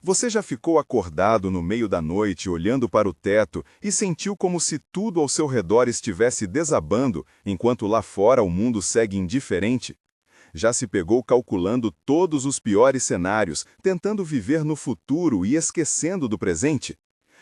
Você já ficou acordado no meio da noite olhando para o teto e sentiu como se tudo ao seu redor estivesse desabando, enquanto lá fora o mundo segue indiferente? Já se pegou calculando todos os piores cenários, tentando viver no futuro e esquecendo do presente?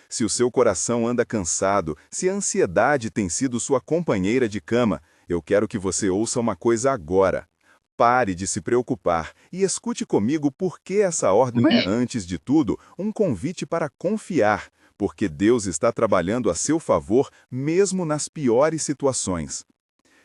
Se o seu coração anda cansado, se a ansiedade tem sido sua companheira de cama, eu quero que você ouça uma coisa agora. Pare de se preocupar e escute comigo por que essa ordem é, antes de tudo, um convite para confiar, porque Deus está trabalhando a seu favor mesmo nas piores situações.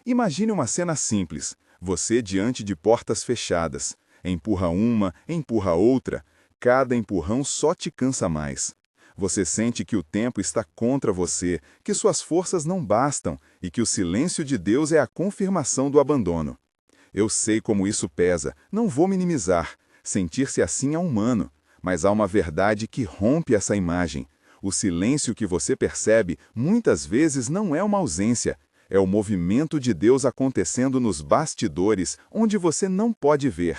Imagine uma cena simples, você diante de portas fechadas. Empurra uma, empurra outra, cada empurrão só te cansa mais. Você sente que o tempo está contra você, que suas forças não bastam e que o silêncio de Deus é a confirmação do abandono. Eu sei como isso pesa, não vou minimizar. Sentir-se assim é humano, mas há uma verdade que rompe essa imagem. O silêncio que você percebe muitas vezes não é uma ausência, é o movimento de Deus acontecendo nos bastidores, onde você não pode ver.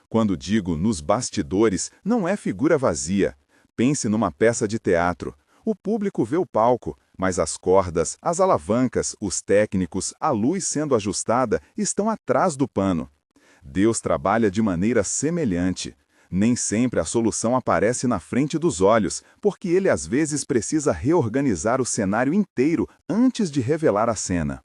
Quando digo nos bastidores, não é figura vazia. Pense numa peça de teatro. O público vê o palco, mas as cordas, as alavancas, os técnicos, a luz sendo ajustada estão atrás do pano. Deus trabalha de maneira semelhante. Nem sempre a solução aparece na frente dos olhos, porque ele às vezes precisa reorganizar o cenário inteiro antes de revelar a cena.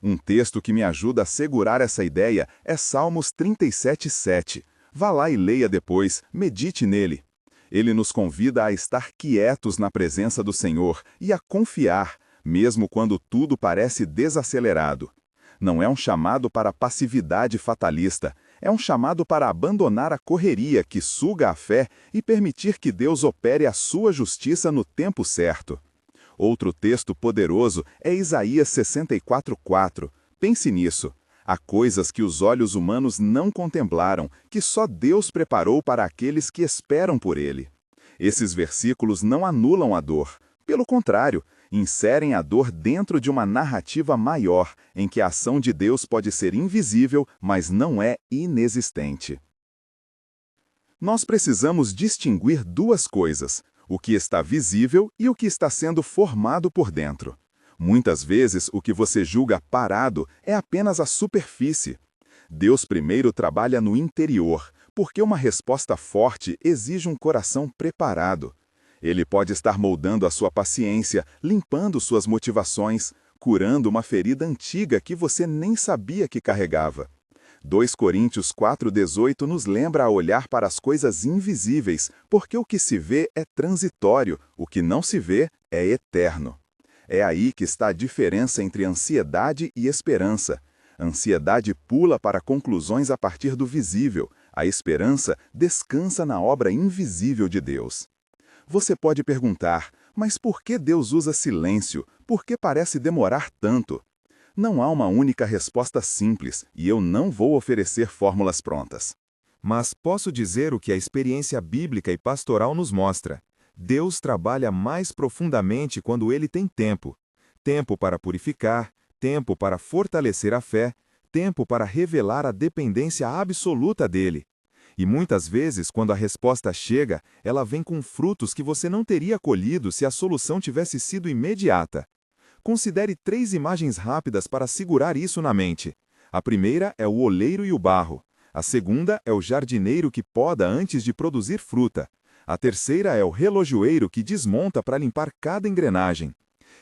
Um texto que me ajuda a segurar essa ideia é Salmos 37:7. Vá lá e leia depois, medite nele. Ele nos convida a estar quietos na presença do Senhor e a confiar, mesmo quando tudo parece desacelerado. Não é um chamado para passividade fatalista, é um chamado para abandonar a correria que suga a fé e permitir que Deus opere a sua justiça no tempo certo. Outro texto poderoso é Isaías 64:4. Pense nisso. Há coisas que os olhos humanos não contemplaram, que só Deus preparou para aqueles que esperam por Ele. Esses versículos não anulam a dor. Pelo contrário, inserem a dor dentro de uma narrativa maior, em que a ação de Deus pode ser invisível, mas não é inexistente. Nós precisamos distinguir duas coisas: o que está visível e o que está sendo formado por dentro. Muitas vezes, o que você julga parado é apenas a superfície. Deus primeiro trabalha no interior, porque uma resposta forte exige um coração preparado. Ele pode estar moldando a sua paciência, limpando suas motivações, curando uma ferida antiga que você nem sabia que carregava. 2 Coríntios 4:18 nos lembra a olhar para as coisas invisíveis, porque o que se vê é transitório, o que não se vê é eterno. É aí que está a diferença entre ansiedade e esperança. A ansiedade pula para conclusões a partir do visível. A esperança descansa na obra invisível de Deus. Você pode perguntar, mas por que Deus usa silêncio? Por que parece demorar tanto? Não há uma única resposta simples, e eu não vou oferecer fórmulas prontas. Mas posso dizer o que a experiência bíblica e pastoral nos mostra. Deus trabalha mais profundamente quando ele tem tempo. Tempo para purificar, tempo para fortalecer a fé, tempo para revelar a dependência absoluta dele. E muitas vezes, quando a resposta chega, ela vem com frutos que você não teria colhido se a solução tivesse sido imediata. Considere 3 imagens rápidas para segurar isso na mente. A primeira é o oleiro e o barro. A segunda é o jardineiro que poda antes de produzir fruta. A terceira é o relojoeiro que desmonta para limpar cada engrenagem.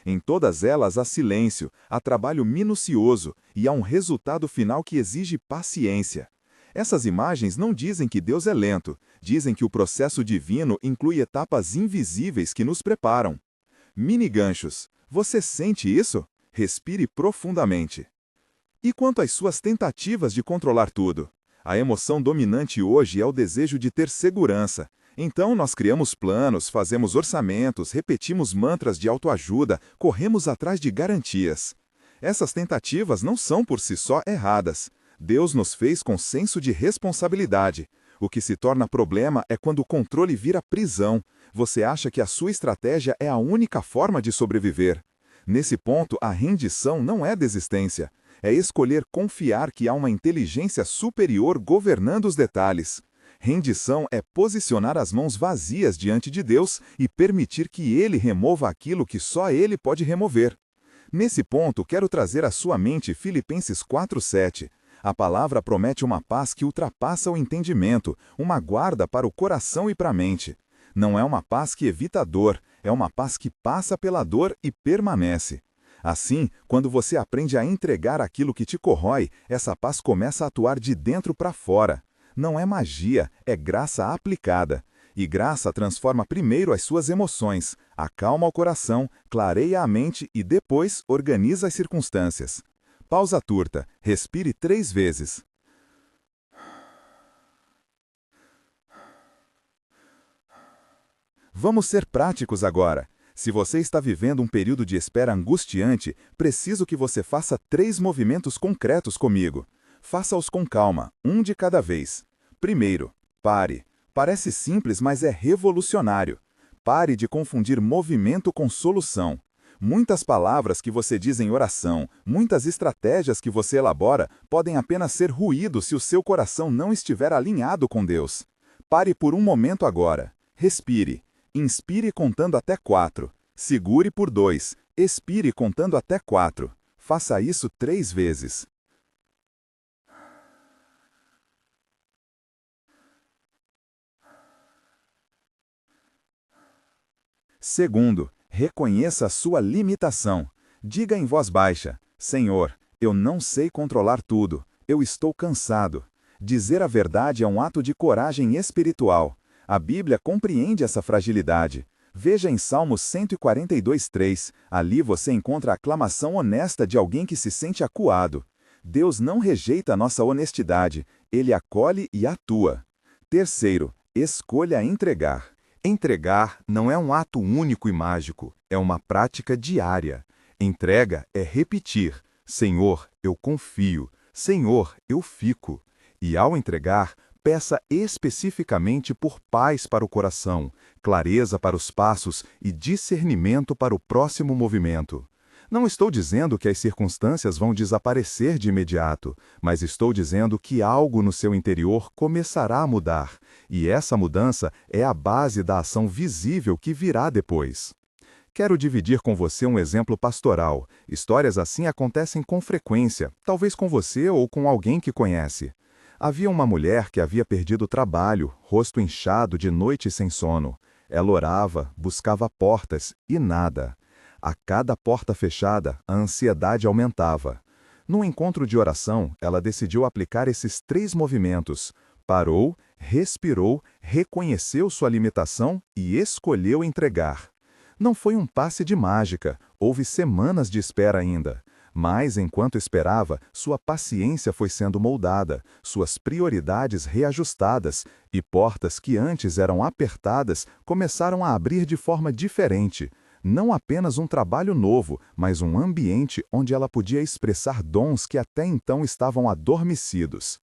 Em todas elas há silêncio, há trabalho minucioso e há um resultado final que exige paciência. Essas imagens não dizem que Deus é lento, dizem que o processo divino inclui etapas invisíveis que nos preparam. Mini ganchos. Você sente isso? Respire profundamente. E quanto às suas tentativas de controlar tudo? A emoção dominante hoje é o desejo de ter segurança. Então nós criamos planos, fazemos orçamentos, repetimos mantras de autoajuda, corremos atrás de garantias. Essas tentativas não são por si só erradas. Deus nos fez com senso de responsabilidade. O que se torna problema é quando o controle vira prisão. Você acha que a sua estratégia é a única forma de sobreviver. Nesse ponto, a rendição não é desistência. É escolher confiar que há uma inteligência superior governando os detalhes. Rendição é posicionar as mãos vazias diante de Deus e permitir que Ele remova aquilo que só Ele pode remover. Nesse ponto, quero trazer à sua mente Filipenses 4:7. A palavra promete uma paz que ultrapassa o entendimento, uma guarda para o coração e para a mente. Não é uma paz que evita a dor, é uma paz que passa pela dor e permanece. Assim, quando você aprende a entregar aquilo que te corrói, essa paz começa a atuar de dentro para fora. Não é magia, é graça aplicada. E graça transforma primeiro as suas emoções, acalma o coração, clareia a mente e depois organiza as circunstâncias. Pausa curta, respire 3 vezes. Vamos ser práticos agora. Se você está vivendo um período de espera angustiante, preciso que você faça 3 movimentos concretos comigo. Faça-os com calma, um de cada vez. Primeiro, pare. Parece simples, mas é revolucionário. Pare de confundir movimento com solução. Muitas palavras que você diz em oração, muitas estratégias que você elabora, podem apenas ser ruído se o seu coração não estiver alinhado com Deus. Pare por um momento agora. Respire. Inspire contando até 4. Segure por 2. Expire contando até 4. Faça isso 3 vezes. Segundo, reconheça a sua limitação. Diga em voz baixa: Senhor, eu não sei controlar tudo. Eu estou cansado. Dizer a verdade é um ato de coragem espiritual. A Bíblia compreende essa fragilidade. Veja em Salmos 142:3. Ali você encontra a aclamação honesta de alguém que se sente acuado. Deus não rejeita a nossa honestidade. Ele acolhe e atua. Terceiro, escolha entregar. Entregar não é um ato único e mágico, é uma prática diária. Entrega é repetir: Senhor, eu confio. Senhor, eu fico. E ao entregar, peça especificamente por paz para o coração, clareza para os passos e discernimento para o próximo movimento. Não estou dizendo que as circunstâncias vão desaparecer de imediato, mas estou dizendo que algo no seu interior começará a mudar, e essa mudança é a base da ação visível que virá depois. Quero dividir com você um exemplo pastoral. Histórias assim acontecem com frequência, talvez com você ou com alguém que conhece. Havia uma mulher que havia perdido o trabalho, rosto inchado de noite sem sono. Ela orava, buscava portas e nada. A cada porta fechada, a ansiedade aumentava. Num encontro de oração, ela decidiu aplicar esses 3 movimentos. Parou, respirou, reconheceu sua limitação e escolheu entregar. Não foi um passe de mágica, houve semanas de espera ainda. Mas, enquanto esperava, sua paciência foi sendo moldada, suas prioridades reajustadas, e portas que antes eram apertadas começaram a abrir de forma diferente. Não apenas um trabalho novo, mas um ambiente onde ela podia expressar dons que até então estavam adormecidos.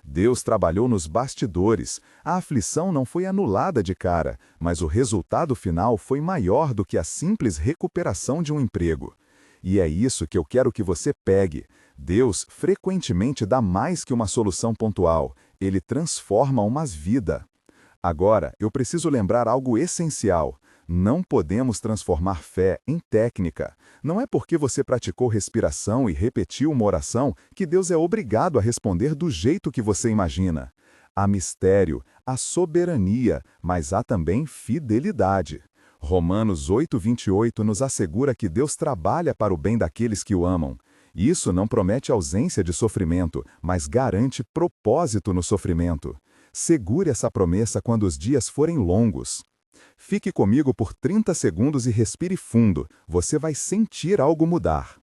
Deus trabalhou nos bastidores. A aflição não foi anulada de cara, mas o resultado final foi maior do que a simples recuperação de um emprego. E é isso que eu quero que você pegue. Deus frequentemente dá mais que uma solução pontual. Ele transforma uma vida. Agora, eu preciso lembrar algo essencial. Não podemos transformar fé em técnica. Não é porque você praticou respiração e repetiu uma oração que Deus é obrigado a responder do jeito que você imagina. Há mistério, há soberania, mas há também fidelidade. Romanos 8:28 nos assegura que Deus trabalha para o bem daqueles que o amam. Isso não promete ausência de sofrimento, mas garante propósito no sofrimento. Segure essa promessa quando os dias forem longos. Fique comigo por 30 segundos e respire fundo. Você vai sentir algo mudar.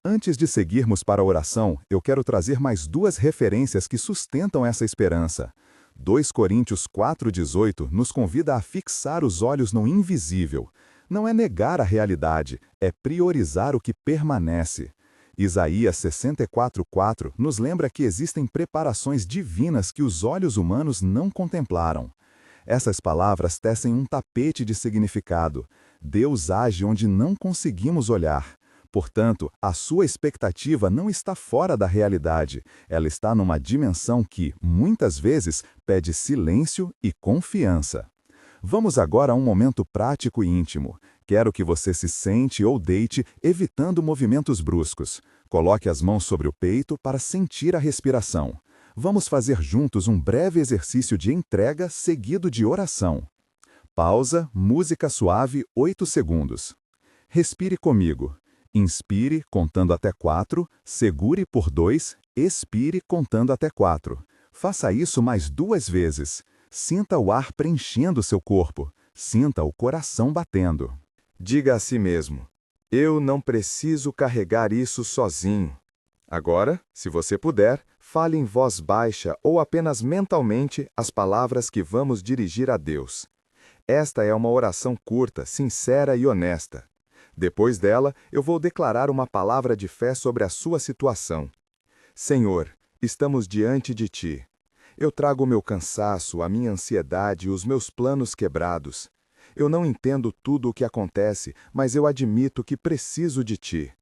Antes de seguirmos para a oração, eu quero trazer mais 2 referências que sustentam essa esperança. 2 Coríntios 4:18 nos convida a fixar os olhos no invisível. Não é negar a realidade, é priorizar o que permanece. Isaías 64:4 nos lembra que existem preparações divinas que os olhos humanos não contemplaram. Essas palavras tecem um tapete de significado. Deus age onde não conseguimos olhar. Portanto, a sua expectativa não está fora da realidade, ela está numa dimensão que, muitas vezes, pede silêncio e confiança. Vamos agora a um momento prático e íntimo. Quero que você se sente ou deite, evitando movimentos bruscos. Coloque as mãos sobre o peito para sentir a respiração. Vamos fazer juntos um breve exercício de entrega seguido de oração. Pausa, música suave, 8 segundos. Respire comigo. Inspire, contando até 4, segure por 2, expire, contando até 4. Faça isso mais 2 vezes. Sinta o ar preenchendo seu corpo. Sinta o coração batendo. Diga a si mesmo: eu não preciso carregar isso sozinho. Agora, se você puder, fale em voz baixa ou apenas mentalmente as palavras que vamos dirigir a Deus. Esta é uma oração curta, sincera e honesta. Depois dela, eu vou declarar uma palavra de fé sobre a sua situação. Senhor, estamos diante de Ti. Eu trago o meu cansaço, a minha ansiedade e os meus planos quebrados. Eu não entendo tudo o que acontece, mas eu admito que preciso de Ti.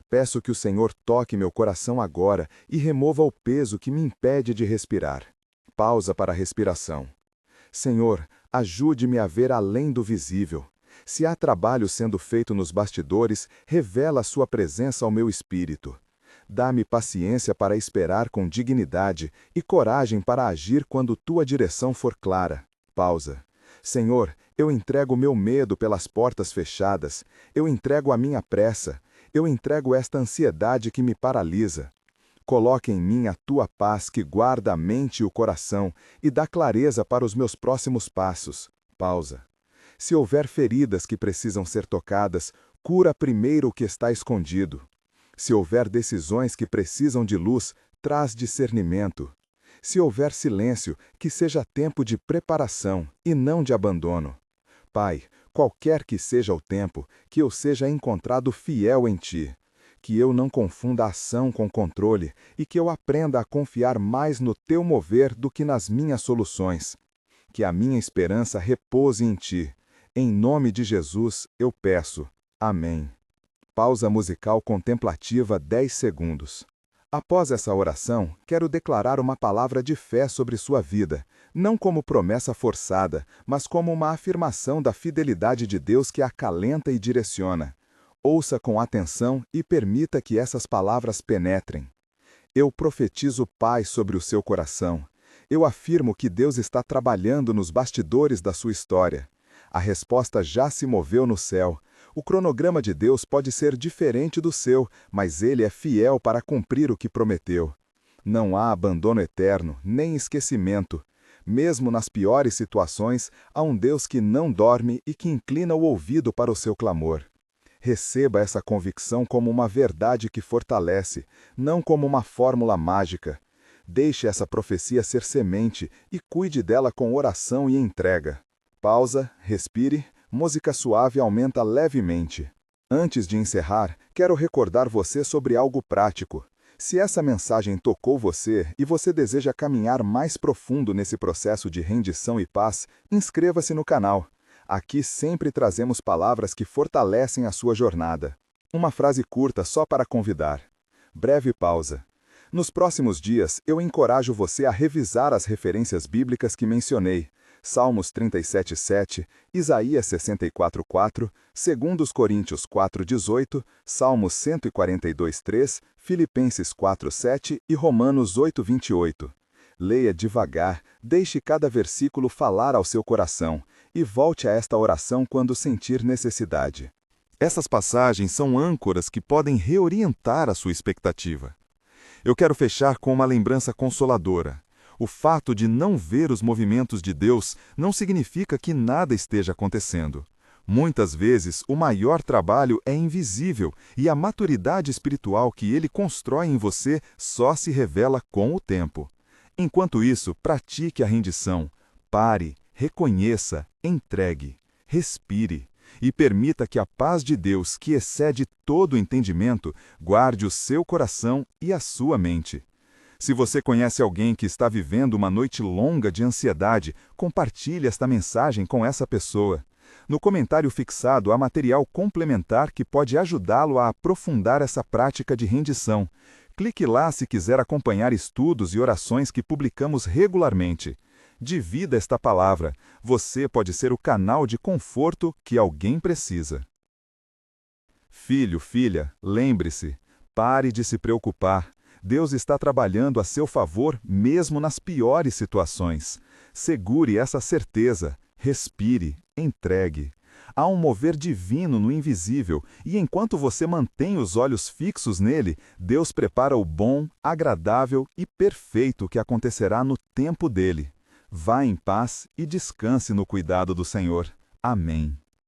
Peço que o Senhor toque meu coração agora e remova o peso que me impede de respirar. Pausa para a respiração. Senhor, ajude-me a ver além do visível. Se há trabalho sendo feito nos bastidores, revela a sua presença ao meu espírito. Dá-me paciência para esperar com dignidade e coragem para agir quando tua direção for clara. Pausa. Senhor, eu entrego meu medo pelas portas fechadas. Eu entrego a minha pressa. Eu entrego esta ansiedade que me paralisa. Coloque em mim a tua paz que guarda a mente e o coração e dá clareza para os meus próximos passos. Pausa. Se houver feridas que precisam ser tocadas, cura primeiro o que está escondido. Se houver decisões que precisam de luz, traz discernimento. Se houver silêncio, que seja tempo de preparação e não de abandono. Pai, qualquer que seja o tempo, que eu seja encontrado fiel em Ti. Que eu não confunda ação com controle e que eu aprenda a confiar mais no Teu mover do que nas minhas soluções. Que a minha esperança repouse em Ti. Em nome de Jesus, eu peço. Amém. Pausa musical contemplativa 10 segundos. Após essa oração, quero declarar uma palavra de fé sobre sua vida, não como promessa forçada, mas como uma afirmação da fidelidade de Deus que acalenta e direciona. Ouça com atenção e permita que essas palavras penetrem. Eu profetizo paz sobre o seu coração. Eu afirmo que Deus está trabalhando nos bastidores da sua história. A resposta já se moveu no céu. O cronograma de Deus pode ser diferente do seu, mas Ele é fiel para cumprir o que prometeu. Não há abandono eterno, nem esquecimento. Mesmo nas piores situações, há um Deus que não dorme e que inclina o ouvido para o seu clamor. Receba essa convicção como uma verdade que fortalece, não como uma fórmula mágica. Deixe essa profecia ser semente e cuide dela com oração e entrega. Pausa, respire, música suave aumenta levemente. Antes de encerrar, quero recordar você sobre algo prático. Se essa mensagem tocou você e você deseja caminhar mais profundo nesse processo de rendição e paz, inscreva-se no canal. Aqui sempre trazemos palavras que fortalecem a sua jornada. Uma frase curta só para convidar. Breve pausa. Nos próximos dias, eu encorajo você a revisar as referências bíblicas que mencionei. Salmos 37:7, Isaías 64:4, 2 Coríntios 4:18, Salmos 142:3, Filipenses 4:7 e Romanos 8:28. Leia devagar, deixe cada versículo falar ao seu coração e volte a esta oração quando sentir necessidade. Essas passagens são âncoras que podem reorientar a sua expectativa. Eu quero fechar com uma lembrança consoladora. O fato de não ver os movimentos de Deus não significa que nada esteja acontecendo. Muitas vezes, o maior trabalho é invisível e a maturidade espiritual que Ele constrói em você só se revela com o tempo. Enquanto isso, pratique a rendição. Pare, reconheça, entregue, respire e permita que a paz de Deus, que excede todo o entendimento, guarde o seu coração e a sua mente. Se você conhece alguém que está vivendo uma noite longa de ansiedade, compartilhe esta mensagem com essa pessoa. No comentário fixado há material complementar que pode ajudá-lo a aprofundar essa prática de rendição. Clique lá se quiser acompanhar estudos e orações que publicamos regularmente. Divida esta palavra. Você pode ser o canal de conforto que alguém precisa. Filho, filha, lembre-se, pare de se preocupar. Deus está trabalhando a seu favor mesmo nas piores situações. Segure essa certeza, respire, entregue. Há um mover divino no invisível, e enquanto você mantém os olhos fixos nele, Deus prepara o bom, agradável e perfeito que acontecerá no tempo dele. Vá em paz e descanse no cuidado do Senhor. Amém.